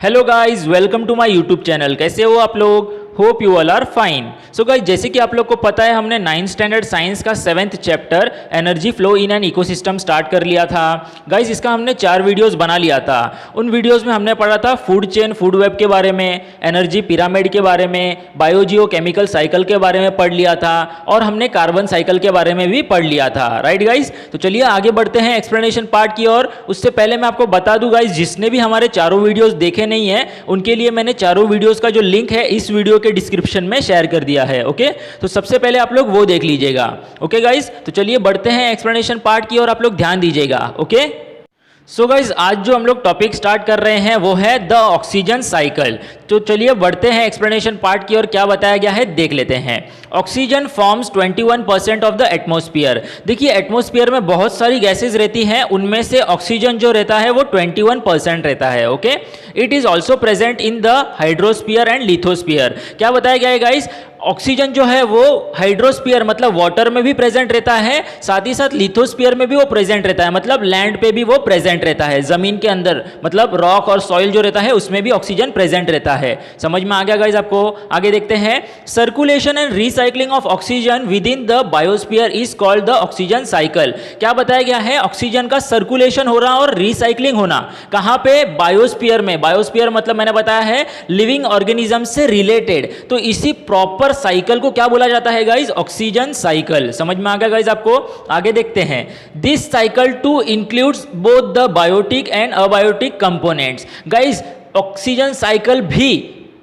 Hello guys, welcome to my YouTube channel. कैसे हो आप लोग? Hope you all are fine. So guys, जैसे कि आप लोग को पता है, हमने 9th स्टैंडर्ड साइंस का 7th chapter energy flow in an ecosystem start कर लिया था। गाइस, इसका हमने 4 वीडियोस बना लिया था। उन वीडियोस में हमने पढ़ा था फूड चेन, फूड वेब के बारे में, एनर्जी पिरामिड के बारे में, बायोजियो केमिकल साइकिल के बारे में पढ़ लिया था और हमने कार्बन साइकिल के बारे में भी पढ़ लिया था। राइट गाइस, तो चलिए आगे बढ़ते हैं एक्सप्लेनेशन पार्ट की ओर। उससे पहले मैं आपको बता दूं गाइस, जिसने भी हमारे चारों वीडियोस देखे नहीं है उनके लिए मैंने चारों वीडियोस का जो लिंक है इस वीडियो के डिस्क्रिप्शन में शेयर कर दिया है। ओके, तो सबसे पहले आप लोग वो देख लीजिएगा। ओके गाइस, तो चलिए बढ़ते हैं एक्सप्लेनेशन पार्ट की ओर, आप लोग ध्यान दीजिएगा। ओके, सो गाइज, आज जो हम लोग टॉपिक स्टार्ट कर रहे हैं वो है द ऑक्सीजन साइकिल। तो चलिए बढ़ते हैं एक्सप्लेनेशन पार्ट की ओर। क्या बताया गया है देख लेते हैं। Oxygen forms 21% of the atmosphere. देखिए, एटमॉस्फेयर में बहुत सारी गैसेज रहती हैं, उनमें से ऑक्सीजन जो रहता है वो 21% रहता है। Okay, it is also present in the hydrosphere and lithosphere. क्या बताया गया है गाइज? ऑक्सीजन जो है वो हाइड्रोस्फीयर मतलब वाटर में भी प्रेजेंट रहता है, साथ ही साथ लिथोस्फीयर में भी वो प्रेजेंट रहता है, मतलब लैंड पे भी वो प्रेजेंट रहता है, जमीन के अंदर मतलब रॉक और सॉइल जो रहता है उसमें भी ऑक्सीजन प्रेजेंट रहता है। समझ में आ गया गाइज आपको? आगे देखते हैं। Circulation and recycling of oxygen with in the biosphere is called the oxygen cycle. क्या बताया गया है? ऑक्सीजन का सर्कुलेशन हो रहा और रिसाइकलिंग होना कहां पे? बायोस्फीयर में। बायोस्फीयर मतलब मैंने बताया है लिविंग ऑर्गेनिज्म से रिलेटेड। तो इसी प्रॉपर साइकिल को क्या बोला जाता है गाइज? Oxygen cycle. समझ में आ गया गाइज आपको? आगे देखते हैं। This cycle too includes both the biotic and abiotic components. Guys, oxygen cycle भी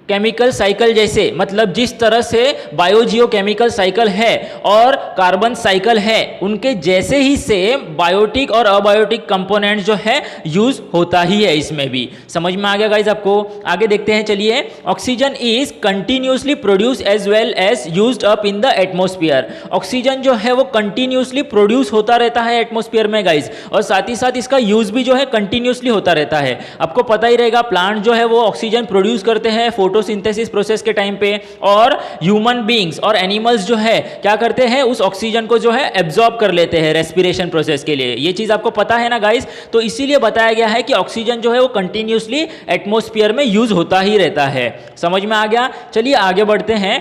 केमिकल साइकिल जैसे, मतलब जिस तरह से बायोजियो केमिकल साइकिल है और कार्बन साइकिल है, उनके जैसे ही सेम बायोटिक और अबायोटिक कंपोनेंट्स जो है यूज होता ही है इसमें भी। समझ में आ गया गाइज आपको? आगे देखते हैं। चलिए, oxygen is continuously produce as well as used up in the atmosphere. Oxygen जो है वो कंटिन्यूसली प्रोड्यूस होता रहता है एटमॉस्फेयर में गाइज, और साथ ही साथ इसका यूज भी जो है कंटिन्यूसली होता रहता है। आपको पता ही रहेगा, प्लांट जो है वो ऑक्सीजन प्रोड्यूस करते हैं फोटोसिंथेसिस प्रोसेस के टाइम पे, और ह्यूमन बीइंग्स और एनिमल्स जो है क्या करते हैं? उस ऑक्सीजन को जो है एब्जॉर्ब कर लेते हैं रेस्पिरेशन प्रोसेस के लिए। ये चीज आपको पता है ना गाइस? तो इसीलिए बताया गया है कि ऑक्सीजन जो है वो कंटिन्यूसली एटमॉस्फेयर में यूज होता ही रहता है। समझ में आ गया? चलिए आगे बढ़ते हैं।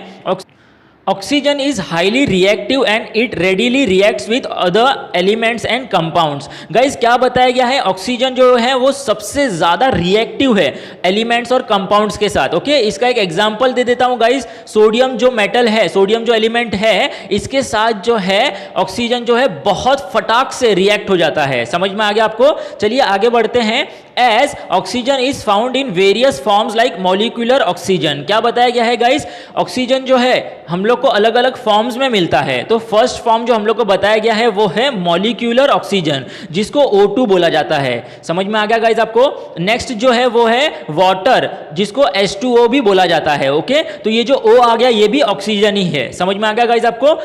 Oxygen is highly reactive and it readily reacts with other elements and compounds. Guys, क्या बताया गया है? ऑक्सीजन जो है वो सबसे ज्यादा रिएक्टिव है एलिमेंट्स और कंपाउंड्स के साथ। ओके, इसका एक एग्जांपल दे देता हूं गाइस। सोडियम जो मेटल है, सोडियम जो एलिमेंट है, इसके साथ जो है ऑक्सीजन जो है बहुत फटाक से रिएक्ट हो जाता है। समझ में आ गया आपको? चलिए आगे बढ़ते हैं। As oxygen is found in various forms like molecular oxygen. क्या बताया गया है गाइस? ऑक्सीजन जो है हम लोग को अलग अलग फॉर्म्स में मिलता है। तो फर्स्ट फॉर्म जो हम लोग को बताया गया है वो है मॉलिक्यूलर ऑक्सीजन, जिसको O2 बोला जाता है। समझ में आ गया गाइस आपको? नेक्स्ट जो है वो है वाटर, जिसको H2O भी बोला जाता है। ओके, तो ये जो O आ गया ये भी ऑक्सीजन ही है। समझ में आ गया गाइस आपको?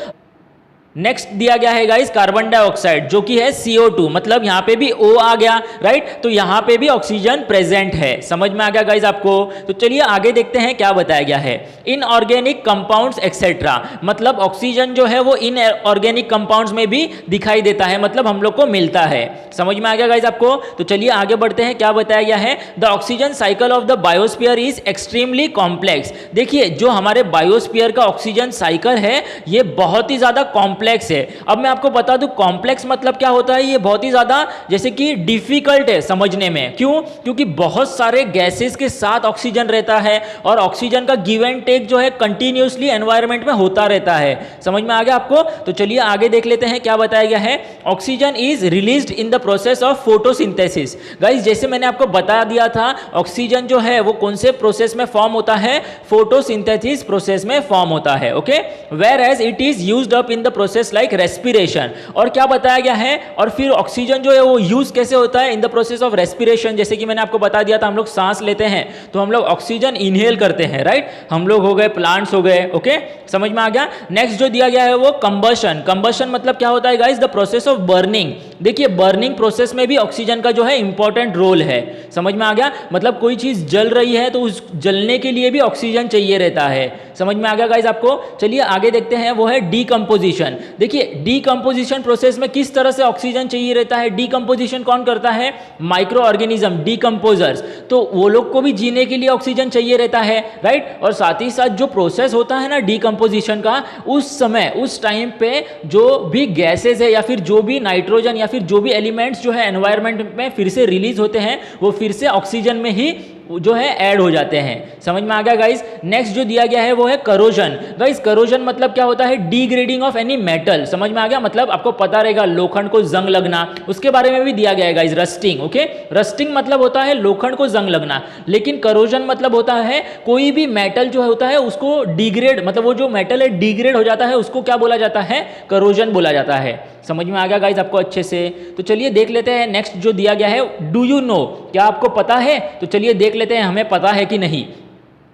नेक्स्ट दिया गया है गाइस कार्बन डाइऑक्साइड, जो कि है CO2, मतलब यहां पे भी O आ गया। राइट, तो यहां पे भी ऑक्सीजन प्रेजेंट है। समझ में आ गया गाइस आपको? तो चलिए आगे देखते हैं क्या बताया गया है। इनऑर्गेनिक कंपाउंड्स एक्सेट्रा, मतलब ऑक्सीजन जो है वो इनऑर्गेनिक कंपाउंड्स में भी दिखाई देता है, मतलब हम लोग को मिलता है। समझ में आ गया गाइस आपको? तो चलिए आगे बढ़ते हैं। क्या बताया गया है? The oxygen cycle of the biosphere is extremely complex. देखिए, जो हमारे बायोस्फीयर का ऑक्सीजन साइकिल है ये बहुत ही ज्यादा कॉम्प्लेक्स है। अब मैं आपको बता दूं कॉम्प्लेक्स मतलब क्या होता है। ये बहुत ही ज्यादा जैसे कि डिफिकल्ट है समझने में। क्यों? क्योंकि बहुत सारे गैसेस के साथ ऑक्सीजन रहता है और ऑक्सीजन का गिव एंड टेक जो है कंटिन्यूअसली एनवायरनमेंट में होता रहता है। समझ में आ गया आपको? तो चलिए आगे देख लेते हैं क्या बताया गया है। Oxygen is released in the process of photosynthesis. Guys, जैसे मैंने आपको बता दिया था, ऑक्सीजन जो है वो कौन से प्रोसेस में फॉर्म होता है? फोटोसिंथेसिस प्रोसेस में फॉर्म होता है। Okay, where as it is used up in the process like respiration. और क्या बताया गया है? और फिर ऑक्सीजन जो है वो यूज कैसे होता है? इन द प्रोसेस ऑफ रेस्पिरेशन। जैसे कि मैंने आपको बता दिया था, हम लोग सांस लेते हैं तो हम लोग ऑक्सीजन इनहेल करते हैं। राइट, हम लोग हो गए, प्लांट्स हो गए। ओके, समझ में आ गया? नेक्स्ट जो दिया गया है वो कंबशन। कंबशन मतलब क्या होता है guys? The process of burning. देखिए बर्निंग प्रोसेस में भी ऑक्सीजन का जो है इंपॉर्टेंट रोल है। समझ में आ गया, मतलब कोई चीज़ जल रही है तो उस जलने के लिए भी ऑक्सीजन चाहिए रहता है। समझ में आ गया गाइज आपको। चलिए आगे देखते हैं, वो है डीकम्पोजिशन। देखिए डीकम्पोजिशन प्रोसेस में किस तरह से ऑक्सीजन चाहिए रहता है। डीकम्पोजिशन कौन करता है? Micro organism, decomposers. तो वो लोग को भी जीने के लिए ऑक्सीजन चाहिए रहता है, राइट। और साथ ही साथ जो प्रोसेस होता है ना डीकम्पोजिशन का, उस समय उस टाइम पे जो भी गैसेज है या फिर जो भी नाइट्रोजन या फिर जो भी एलिमेंट्स जो है एनवायरनमेंट में फिर से रिलीज होते हैं, वो फिर से ऑक्सीजन में ही जो है ऐड हो जाते हैं। समझ में आ गया गाइस। नेक्स्ट जो दिया गया है वो है करोजन। गाइस करोजन मतलब क्या होता है? Degrading of any metal. समझ में आ गया, मतलब आपको पता रहेगा लोखंड को जंग लगना, उसके बारे में भी दिया गया है गाइस। Rusting, okay. रस्टिंग मतलब होता है लोखंड को जंग लगना, लेकिन करोजन मतलब होता है कोई भी मेटल जो होता है उसको डिग्रेड, मतलब वो जो मेटल है डिग्रेड हो जाता है, उसको क्या बोला जाता है? करोजन बोला जाता है। समझ में आ गया गाइस आपको अच्छे से। तो चलिए देख लेते हैं नेक्स्ट जो दिया गया है, डू यू नो, क्या आपको पता है? तो चलिए देख लेते हैं हमें पता है कि नहीं।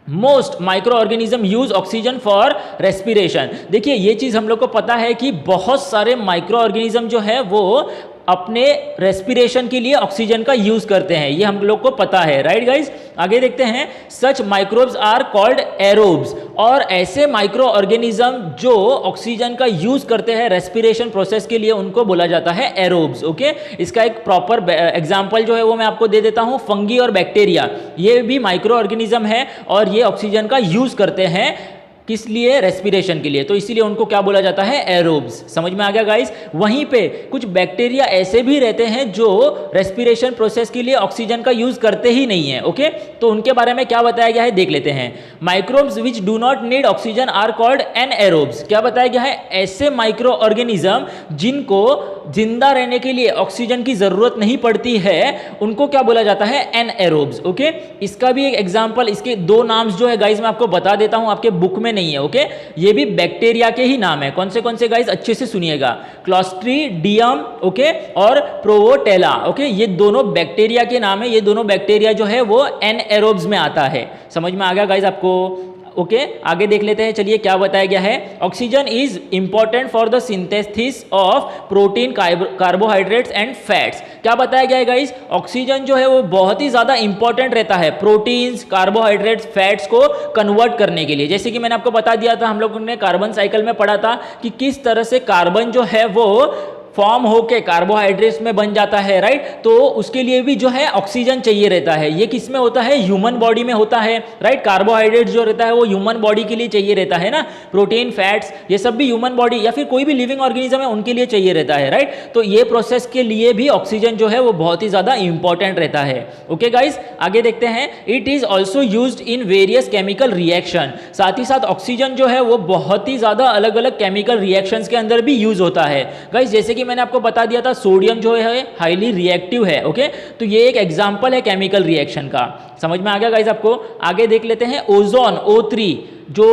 Most micro organism use oxygen for respiration. देखिए ये चीज हम लोग को पता है कि बहुत सारे माइक्रो ऑर्गेनिज्म जो है वो अपने रेस्पिरेशन के लिए ऑक्सीजन का यूज करते हैं, ये हम लोग को पता है, राइट गाइस। आगे देखते हैं, सच माइक्रोब्स आर कॉल्ड एरोब्स। और ऐसे माइक्रो ऑर्गेनिज्म जो ऑक्सीजन का यूज करते हैं रेस्पिरेशन प्रोसेस के लिए, उनको बोला जाता है एरोब्स, ओके। इसका एक प्रॉपर एग्जांपल जो है वो मैं आपको दे देता हूं, फंगी और बैक्टीरिया। ये भी माइक्रो ऑर्गेनिज्म है और ये ऑक्सीजन का यूज करते हैं, किस लिए? रेस्पिरेशन के लिए। तो इसीलिए उनको क्या बोला जाता है? एरोब्स। समझ में आ गया गाइस। वहीं पे कुछ बैक्टीरिया ऐसे भी रहते हैं जो रेस्पिरेशन प्रोसेस के लिए ऑक्सीजन का यूज करते ही नहीं है, ओके। तो उनके बारे में क्या बताया गया है देख लेते हैं। Microbes which do not need oxygen are called anaerobes. क्या बताया गया है? ऐसे माइक्रो ऑर्गेनिज्म जिनको जिंदा रहने के लिए ऑक्सीजन की जरूरत नहीं पड़ती है, उनको क्या बोला जाता है? एनएरोब्स, ओके। इसका भी एक एग्जांपल, इसके दो नाम्स जो है गाइस मैं आपको बता देता हूं, आपके बुक में नहीं है, ओके। ये भी बैक्टीरिया के ही नाम है। कौन से गाइस? अच्छे से सुनिएगा। क्लॉस्ट्रीडियम, ओके, और प्रोवोटेला, ओके। ये दोनों बैक्टीरिया के नाम है। ये दोनों बैक्टीरिया जो है वो एनएरोब्स में आता है। समझ में आ गया गाइस आपको, ओके। आगे देख लेते हैं, चलिए क्या बताया गया है। Oxygen is important for the synthesis of protein, carbohydrates and fats. क्या बताया गया है गाइस? ऑक्सीजन जो है वो बहुत ही ज्यादा इंपॉर्टेंट रहता है प्रोटीन्स, कार्बोहाइड्रेट्स, फैट्स को कन्वर्ट करने के लिए। जैसे कि मैंने आपको बता दिया था, हम लोगों ने कार्बन साइकिल में पढ़ा था कि किस तरह से कार्बन जो है वो फॉर्म होके कार्बोहाइड्रेट्स में बन जाता है, राइट। तो उसके लिए भी जो है ऑक्सीजन चाहिए रहता है। ये किस में होता है? ह्यूमन बॉडी में होता है, राइट। कार्बोहाइड्रेट जो रहता है वो ह्यूमन बॉडी के लिए चाहिए रहता है ना। प्रोटीन, फैट्स, ये सब भी ह्यूमन बॉडी या फिर कोई भी लिविंग ऑर्गेनिज्म है उनके लिए चाहिए रहता है, राइट। तो ये प्रोसेस के लिए भी ऑक्सीजन जो है वो बहुत ही ज्यादा इंपॉर्टेंट रहता है, ओके गाइस। आगे देखते हैं, it is also used in various chemical reaction. साथ ही साथ ऑक्सीजन जो है वो बहुत ही ज्यादा अलग अलग केमिकल रिएक्शंस के अंदर भी यूज होता है गाइस। जैसे कि मैंने आपको बता दिया था सोडियम जो है हाईली रिएक्टिव है, ओके। तो ये एक एग्जांपल है केमिकल रिएक्शन का। समझ में आ गया गाइस आपको। आगे देख लेते हैं, ओजोन, O3, जो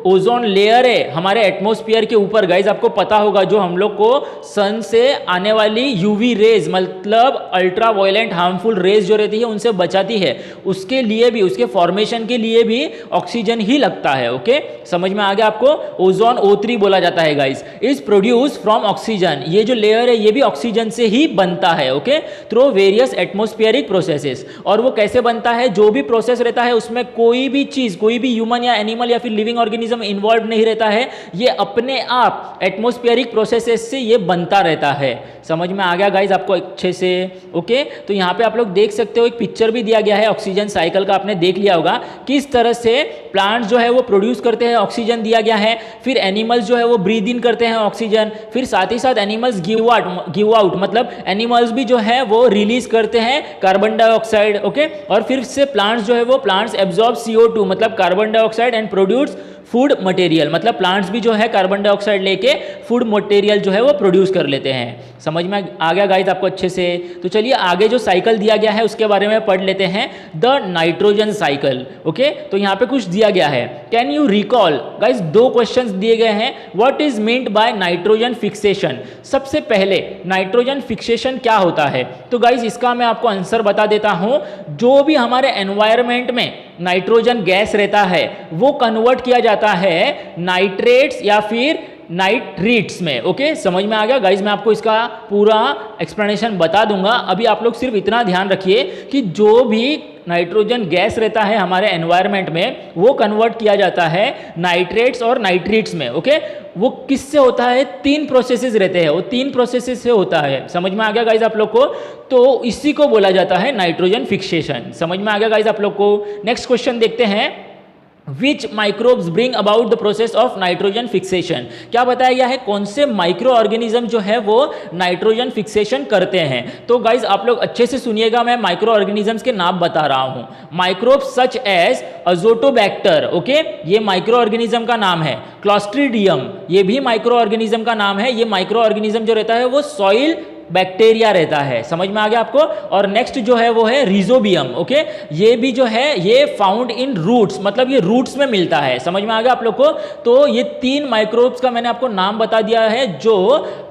ओजोन लेयर है हमारे एटमॉस्फेयर के ऊपर गाइस, आपको पता होगा जो हम लोग को सन से आने वाली यूवी रेज, मतलब अल्ट्रा वायलेंट हार्मफुल रेज जो रहती है उनसे बचाती है। उसके लिए भी, उसके फॉर्मेशन के लिए भी ऑक्सीजन ही लगता है, ओके। समझ में आ गया आपको। ओजोन O3 बोला जाता है guys. Is produce from oxygen. ये जो लेयर है ये भी ऑक्सीजन से ही बनता है, okay, through various atmospheric processes. और वो कैसे बनता है? जो भी प्रोसेस रहता है उसमें कोई भी चीज, कोई भी ह्यूमन या एनिमल या फिर लिविंग ऑर्गेनिज्म इन्वॉल्व नहीं रहता है। ये अपने आप एटमॉस्फेरिक प्रोसेसेस से ये बनता रहता है। समझ में आ गया गाइस आपको अच्छे से, ओके। तो यहाँ पे आप लोग देख सकते हो, एक पिक्चर भी दिया गया है ऑक्सीजन साइकिल का, आपने देख लिया होगा किस तरह से प्लांट्स जो है वो प्रोड्यूस करते हैं, ऑक्सीजन दिया गया है। फिर एनिमल्स जो है वो ब्रीद इन करते हैं ऑक्सीजन, फिर साथ ही साथ एनिमल्स गिव आउट, मतलब एनिमल्स भी जो है वो रिलीज करते हैं कार्बन डाइऑक्साइड, ओके। और फिर से प्लांट्स जो है वो प्लांट्स एब्जॉर्ब CO2, मतलब carbon dioxide, and produce food material, मतलब प्लांट्स भी जो है कार्बन डाइऑक्साइड लेके फूड मटेरियल जो है वो प्रोड्यूस कर लेते हैं। समझ में आ गया गाइस आपको अच्छे से। तो चलिए आगे जो साइकिल दिया गया है उसके बारे में पढ़ लेते हैं, द नाइट्रोजन साइकिल, ओके। तो यहाँ पे कुछ दिया गया है, कैन यू रिकॉल गाइस, दो क्वेश्चंस दिए गए हैं। What is meant by nitrogen fixation? सबसे पहले नाइट्रोजन फिक्सेशन क्या होता है? तो गाइस इसका मैं आपको आंसर बता देता हूं। जो भी हमारे एनवायरमेंट में नाइट्रोजन गैस रहता है वो कन्वर्ट किया जाता है नाइट्रेट्स या फिर नाइट्रेट्स में। ओके, समझ में आ गया गाइज? मैं आपको इसका पूरा एक्सप्लेनेशन बता दूंगा। अभी आप लोग सिर्फ इतना ध्यान रखिए कि जो भी नाइट्रोजन गैस रहता है हमारे एनवायरनमेंट में, वो कन्वर्ट किया जाता है नाइट्रेट्स और नाइट्रीट्स में। ओके, वो किससे होता है? 3 प्रोसेसेस रहते हैं, वो 3 प्रोसेसेस से होता है। समझ में आ गया गाइज आप लोग को? तो इसी को बोला जाता है नाइट्रोजन फिक्सेशन। समझ में आ गया गाइज आप लोग को? नेक्स्ट क्वेश्चन देखते हैं, which microbes bring about the process of nitrogen fixation. क्या बताया गया है? कौन से माइक्रो ऑर्गेनिज्म जो है वो नाइट्रोजन फिक्सेशन करते हैं। तो गाइज आप लोग अच्छे से सुनिएगा, मैं माइक्रो ऑर्गेनिजम्स के नाम बता रहा हूं। Microbes such as azotobacter, okay, ये माइक्रो ऑर्गेनिज्म का नाम है। क्लॉस्ट्रीडियम, ये भी माइक्रो ऑर्गेनिज्म का नाम है। ये माइक्रो ऑर्गेनिज्म जो रहता है वो सॉइल बैक्टीरिया रहता है। समझ में आ गया आपको? और नेक्स्ट जो है वो है रिजोबियम। ओके, ये भी जो है ये फाउंड इन रूट्स, मतलब ये रूट्स में मिलता है। समझ में आ गया आप लोग को? तो ये 3 माइक्रोब्स का मैंने आपको नाम बता दिया है जो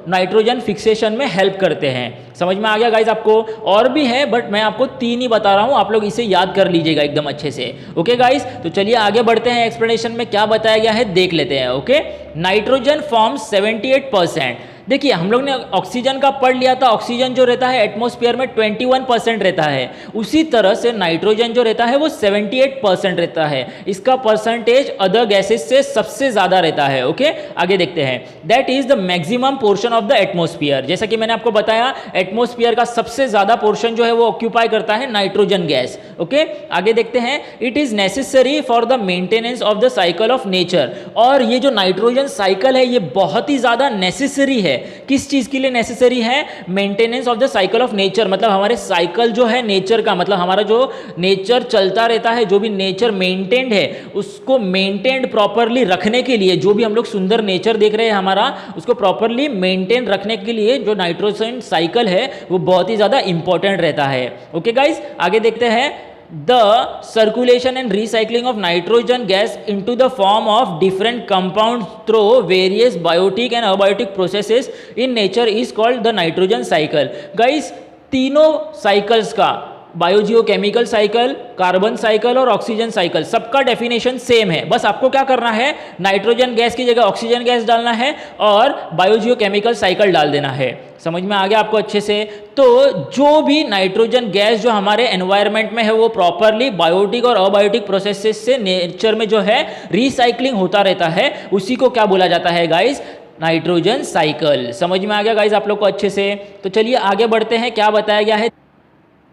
नाइट्रोजन फिक्सेशन में हेल्प करते हैं। समझ में आ गया गाइज आपको? और भी है बट मैं आपको 3 ही बता रहा हूं, आप लोग इसे याद कर लीजिएगा एकदम अच्छे से। ओके गाइज, तो चलिए आगे बढ़ते हैं। एक्सप्लेनेशन में क्या बताया गया है देख लेते हैं। Okay, nitrogen forms 78%। देखिए, हम लोग ने ऑक्सीजन का पढ़ लिया था, ऑक्सीजन जो रहता है एटमॉस्फेयर में 21% रहता है। उसी तरह से नाइट्रोजन जो रहता है वो 78% रहता है। इसका परसेंटेज अदर गैसेस से सबसे ज्यादा रहता है। ओके, आगे देखते हैं। That is the maximum portion of the atmosphere. जैसा कि मैंने आपको बताया, एटमॉस्फेयर का सबसे ज्यादा पोर्शन जो है वो ऑक्यूपाई करता है नाइट्रोजन गैस। ओके, आगे देखते हैं। It is necessary for the maintenance of the cycle of nature. और ये जो नाइट्रोजन साइकिल है ये बहुत ही ज्यादा नेसेसरी है। किस चीज के लिए नेसेसरी है? Maintenance of the cycle of nature, मतलब हमारे साइकिल जो है नेचर का, मतलब हमारा जो नेचर चलता रहता है, जो भी नेचर मेंटेन्ड है उसको मेंटेन्ड प्रॉपरली रखने के लिए, जो भी हम लोग सुंदर नेचर देख रहे हैं हमारा, उसको प्रॉपरली मेंटेन रखने के लिए जो नाइट्रोजन साइकिल है वो बहुत ही ज्यादा इंपॉर्टेंट रहता है। ओके गाइज, आगे देखते हैं। The circulation and recycling of nitrogen gas into the form of different compounds through various biotic and abiotic processes in nature is called the nitrogen cycle. Guys, तीनों साइकिल्स का, biogeochemical cycle, carbon cycle और oxygen cycle, सबका definition same है। बस आपको क्या करना है, नाइट्रोजन गैस की जगह ऑक्सीजन गैस डालना है और बायोजियोकेमिकल साइकिल डाल देना है। समझ में आ गया आपको अच्छे से? तो जो भी नाइट्रोजन गैस जो हमारे एनवायरनमेंट में है वो प्रॉपरली बायोटिक और अबायोटिक प्रोसेसेस से नेचर में जो है रिसाइकलिंग होता रहता है, उसी को क्या बोला जाता है गाइज? Nitrogen cycle. समझ में आ गया गाइज आप लोग को अच्छे से? तो चलिए आगे बढ़ते हैं। क्या बताया गया है?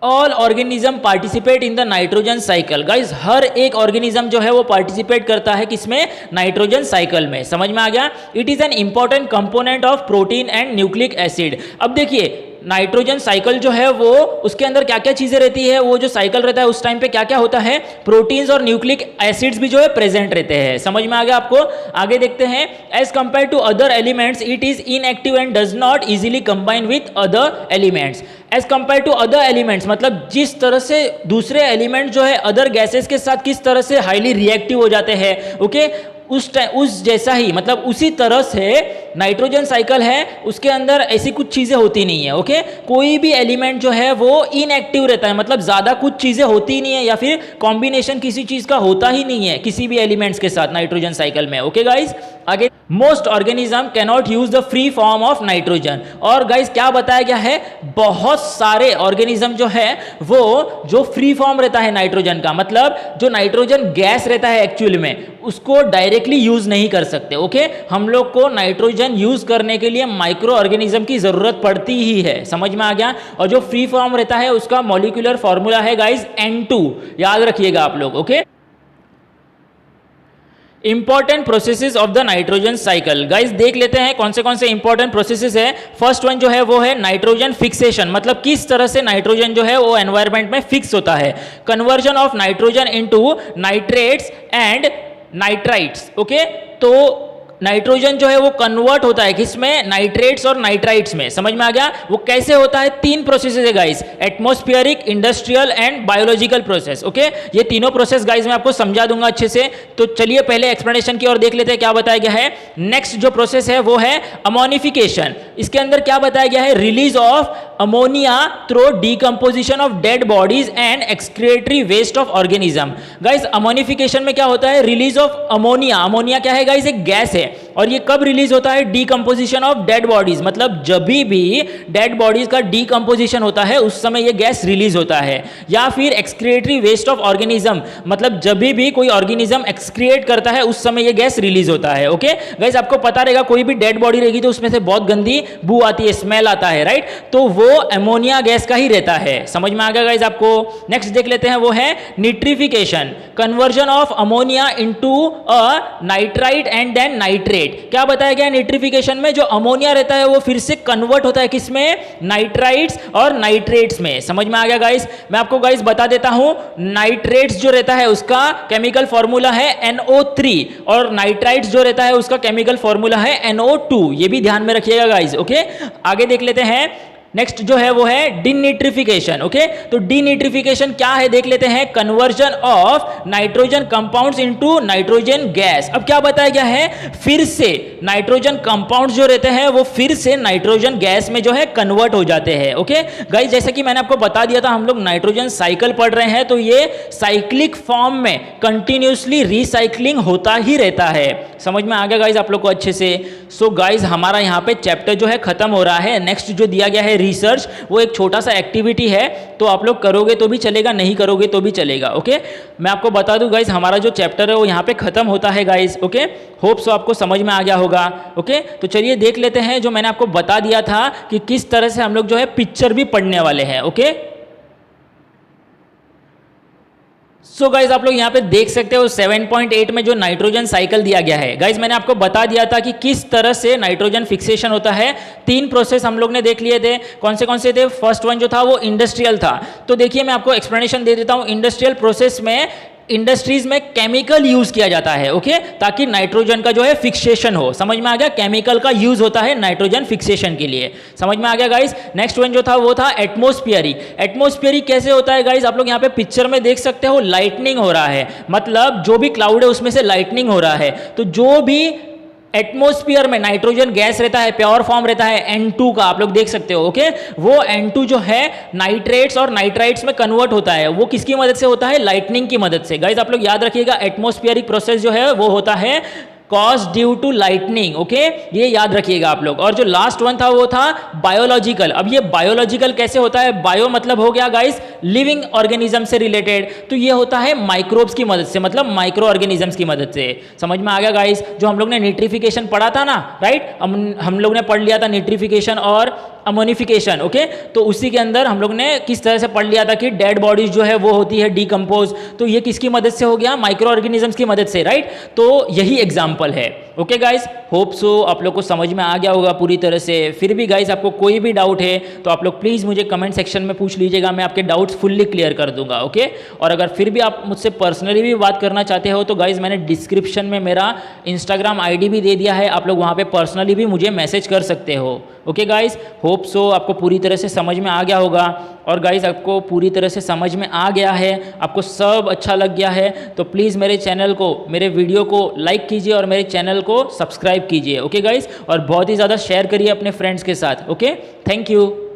All organism participate in the nitrogen cycle. Guys, हर एक ऑर्गेनिज्म जो है वो पार्टिसिपेट करता है किसमें? नाइट्रोजन साइकिल में। समझ में आ गया? It is an important component of protein and nucleic acid. अब देखिए, नाइट्रोजन साइकिल जो है वो, उसके अंदर क्या क्या चीजें रहती है, वो जो साइकिल रहता है उस टाइम पे क्या क्या होता है? प्रोटीन्स और न्यूक्लिक एसिड्स भी जो है प्रेजेंट रहते हैं। समझ में आ गया आपको? आगे देखते हैं। As compare to other elements it is inactive and does not easily combine with other elements. As compare to other elements मतलब जिस तरह से दूसरे एलिमेंट जो है अदर गैसेस के साथ किस तरह से हाईली रिएक्टिव हो जाते हैं, ओके, उस जैसा ही, मतलब उसी तरह से नाइट्रोजन साइकिल है, उसके अंदर ऐसी कुछ चीजें होती नहीं है। ओके, कोई भी एलिमेंट जो है वो इनएक्टिव रहता है, मतलब ज्यादा कुछ चीजें होती नहीं है या फिर कॉम्बिनेशन किसी चीज का होता ही नहीं है किसी भी एलिमेंट्स के साथ नाइट्रोजन साइकिल में। ओके गाइज, आगे। Most organism cannot use the free form of nitrogen. और गाइज क्या बताया गया है? बहुत सारे ऑर्गेनिज्म जो है वो जो फ्री फॉर्म रहता है नाइट्रोजन का, मतलब जो नाइट्रोजन गैस रहता है एक्चुअल में, उसको डायरेक्टली यूज नहीं कर सकते। ओके, हम लोग को नाइट्रोजन यूज करने के लिए माइक्रो ऑर्गेनिज्म की जरूरत पड़ती ही है। समझ में आ गया? और जो फ्री फॉर्म रहता है उसका मॉलिक्यूलर फॉर्मूला है गाइज N2, याद रखिएगा आप लोग। Okay, important processes of the nitrogen cycle. Guys देख लेते हैं कौन से इंपॉर्टेंट प्रोसेसेस है। फर्स्ट वन जो है वो है नाइट्रोजन फिक्सेशन, मतलब किस तरह से नाइट्रोजन जो है वो एनवायरनमेंट में फिक्स होता है। Conversion of nitrogen into nitrates and nitrites. Okay, तो नाइट्रोजन जो है वो कन्वर्ट होता है किसमें? नाइट्रेट्स और नाइट्राइट्स में। समझ में आ गया? वो कैसे होता है? 3 प्रोसेसेस है guys, atmospheric, industrial and biological process. Okay, ये तीनों प्रोसेस गाइस मैं आपको समझा दूंगा अच्छे से। तो चलिए पहले एक्सप्लेनेशन की ओर देख लेते हैं क्या बताया गया है। नेक्स्ट जो प्रोसेस है वो है अमोनिफिकेशन। इसके अंदर क्या बताया गया है? Release of ammonia through decomposition of dead bodies and excretory waste of organism. Guys ammonification में क्या होता है, रिलीज ऑफ अमोनिया। अमोनिया क्या है गाइस, एक गैस है, और ये कब रिलीज होता है, डीकम्पोजिशन ऑफ डेड बॉडीज, मतलब जब भी डेड बॉडीज का डीकम्पोजिशन होता है उस समय ये गैस रिलीज होता है। या फिर एक्सक्रिएटरी वेस्ट ऑफ ऑर्गेनिज्म, मतलब जब भी कोई ऑर्गेनिज्म एक्सक्रिएट करता है उस समय ये गैस रिलीज होता है। ओके गाइस, आपको पता रहेगा कोई भी डेड बॉडी रहेगी तो उसमें से बहुत गंदी बू आती है, स्मेल आता है, राइट, तो वो अमोनिया गैस का ही रहता है। समझ में आ गया गाइस आपको। नेक्स्ट देख लेते हैं, वो है nitrification, conversion of ammonia into a nitrite and then nitrate. क्या बताया गया निट्रिफिकेशन में, जो अमोनिया रहता है वो फिर से कन्वर्ट होता है किसमें, नाइट्राइट्स और नाइट्रेट्स में। समझ में आ गया गाइस। मैं आपको गाइस बता देता हूं, नाइट्रेट्स जो रहता है उसका केमिकल फॉर्मूला है NO3 और नाइट्राइट्स जो रहता है उसका केमिकल फॉर्मूला है NO2। ये भी ध्यान में रखिएगा गाइस। ओके, आगे देख लेते हैं। नेक्स्ट जो है वो है डिनिट्रिफिकेशन। ओके, तो डिनिट्रिफिकेशन क्या है देख लेते हैं, conversion of nitrogen compounds into nitrogen gas. अब क्या बताया गया है, फिर से नाइट्रोजन कंपाउंड्स जो रहते हैं वो फिर से नाइट्रोजन गैस में जो है कन्वर्ट हो जाते हैं। ओके गाइस, जैसे कि मैंने आपको बता दिया था, हम लोग नाइट्रोजन साइकिल पढ़ रहे हैं, तो ये साइक्लिक फॉर्म में कंटिन्यूसली रिसाइकलिंग होता ही रहता है। समझ में आ गया गाइस आप लोग को अच्छे से। सो गाइस, हमारा यहाँ पे चैप्टर जो है खत्म हो रहा है। नेक्स्ट जो दिया गया है रिसर्च, वो एक छोटा सा एक्टिविटी है, तो आप लोग करोगे तो भी चलेगा, नहीं करोगे तो भी चलेगा। ओके, मैं आपको बता दूं गाइस, हमारा जो चैप्टर है वो यहाँ पे खत्म होता है गाइस। ओके, होप सो आपको समझ में आ गया होगा। ओके, तो चलिए देख लेते हैं जो मैंने आपको बता दिया था कि किस तरह से हम लोग जो है पिक्चर भी पढ़ने वाले हैं। ओके, सो गाइज आप लोग यहाँ पे देख सकते हो 7.8 में जो नाइट्रोजन साइकिल दिया गया है। गाइज मैंने आपको बता दिया था कि किस तरह से नाइट्रोजन फिक्सेशन होता है। 3 प्रोसेस हम लोग ने देख लिए थे। कौन से थे, फर्स्ट वन जो था वो इंडस्ट्रियल था। तो देखिए मैं आपको एक्सप्लेनेशन दे देता हूँ। इंडस्ट्रियल प्रोसेस में इंडस्ट्रीज में केमिकल यूज किया जाता है, ओके, ताकि नाइट्रोजन का जो है फिक्सेशन हो। समझ में आ गया, केमिकल का यूज होता है नाइट्रोजन फिक्सेशन के लिए। समझ में आ गया गाइस। नेक्स्ट वन जो था वो था एटमोस्फियरिक। एटमोस्फियरिक कैसे होता है गाइस, आप लोग यहाँ पे पिक्चर में देख सकते हो, लाइटनिंग हो रहा है, मतलब जो भी क्लाउड है उसमें से लाइटनिंग हो रहा है। तो जो भी एटमोस्फियर में नाइट्रोजन गैस रहता है, प्योर फॉर्म रहता है N2 का, आप लोग देख सकते हो, ओके, वो N2 जो है नाइट्रेट्स और नाइट्राइट्स में कन्वर्ट होता है। वो किसकी मदद से होता है, लाइटनिंग की मदद से। गाइस आप लोग याद रखिएगा, एटमोस्फियरिक प्रोसेस जो है वो होता है cause due to lightning. Okay, ये याद रखिएगा आप लोग। और जो लास्ट वन था वो था बायोलॉजिकल। अब ये बायोलॉजिकल कैसे होता है, बायो मतलब हो गया गाइस लिविंग ऑर्गेनिज्म से रिलेटेड, तो ये होता है माइक्रोब्स की मदद से, मतलब माइक्रो ऑर्गेनिजम्स की मदद से। समझ में आ गया गाइस। जो हम लोग ने न्यूट्रिफिकेशन पढ़ा था ना, राइट, हम लोग ने पढ़ लिया था न्यूट्रिफिकेशन और अमोनिफिकेशन। ओके, तो उसी के अंदर हम लोग ने किस तरह से पढ़ लिया था कि डेड बॉडीज जो है वो होती है डीकम्पोज, तो ये किसकी मदद से हो गया, माइक्रो ऑर्गेनिजम्स की मदद से, राइट। तो यही एग्जाम्पल है। ओके गाइस, होप सो आप लोग को समझ में आ गया होगा पूरी तरह से। फिर भी गाइस आपको कोई भी डाउट है तो आप लोग प्लीज़ मुझे कमेंट सेक्शन में पूछ लीजिएगा, मैं आपके डाउट्स फुल्ली क्लियर कर दूंगा। ओके, और अगर फिर भी आप मुझसे पर्सनली भी बात करना चाहते हो तो गाइस मैंने डिस्क्रिप्शन में मेरा इंस्टाग्राम ID भी दे दिया है, आप लोग वहाँ पे पर्सनली भी मुझे मैसेज कर सकते हो। ओके गाइस, होप सो आपको पूरी तरह से समझ में आ गया होगा। और गाइस आपको पूरी तरह से समझ में आ गया है, आपको सब अच्छा लग गया है, तो प्लीज़ मेरे चैनल को, मेरे वीडियो को लाइक कीजिए और मेरे चैनल को सब्सक्राइब कीजिए। ओके गाइस, और बहुत ही ज़्यादा शेयर करिए अपने फ्रेंड्स के साथ। Okay, thank you.